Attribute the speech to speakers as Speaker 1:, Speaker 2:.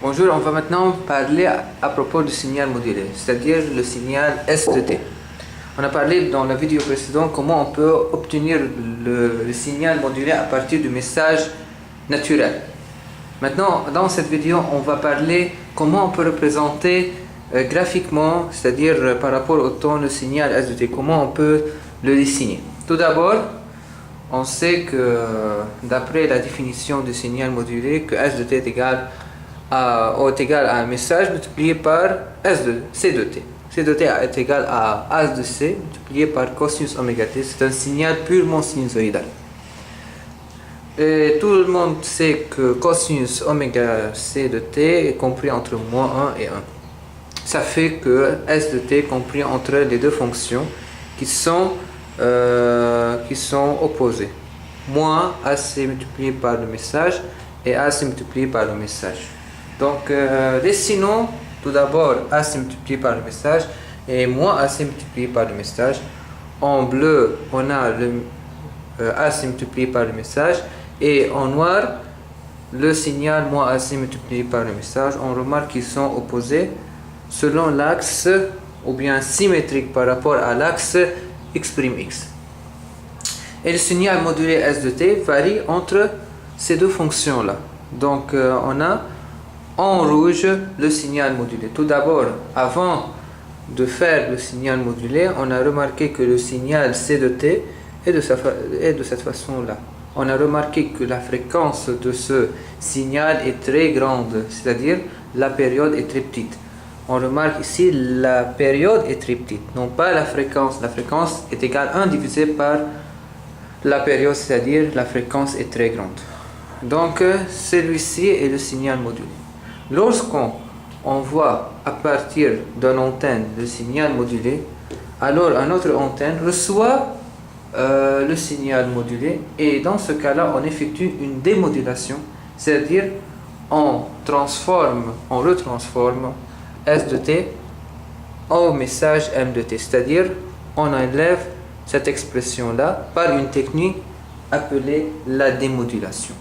Speaker 1: Bonjour, on va maintenant parler à propos du signal modulé, c'est-à-dire le signal S de T. On a parlé dans la vidéo précédente comment on peut obtenir le signal modulé à partir du message naturel. Maintenant, dans cette vidéo, on va parler comment on peut représenter graphiquement, c'est-à-dire par rapport au ton, le signal S de T, comment on peut le dessiner. Tout d'abord, on sait que d'après la définition du signal modulé, que S de T est égal à un message multiplié par C de T. C de T est égal à A de C multiplié par cosinus oméga T. C'est un signal purement sinusoïdal. Et tout le monde sait que cosinus oméga C de T est compris entre moins 1 et 1. Ça fait que S de T est compris entre les deux fonctions qui sont opposées. Moins AC multiplié par le message et AC multiplié par le message. Donc, dessinons tout d'abord AC multiplié par le message et moins AC multiplié par le message. En bleu, on a le AC multiplié par le message et en noir, le signal moins AC multiplié par le message. On remarque qu'ils sont opposés selon l'axe ou bien symétrique par rapport à l'axe x'. Et le signal modulé S de T varie entre ces deux fonctions-là. Donc, on a en rouge le signal modulé. Tout d'abord, avant de faire le signal modulé, on a remarqué que le signal C de T est de cette façon-là. On a remarqué que la fréquence de ce signal est très grande, c'est-à-dire la période est très petite. On remarque ici la période est très petite, non pas la fréquence. La fréquence est égale à 1 divisé par la période, c'est-à-dire la fréquence est très grande. Donc, celui-ci est le signal modulé. Lorsqu'on voit à partir d'une antenne le signal modulé, alors une autre antenne reçoit le signal modulé et dans ce cas-là, on effectue une démodulation, c'est-à-dire on retransforme S de T au message M de T, c'est-à-dire on enlève cette expression-là par une technique appelée la démodulation.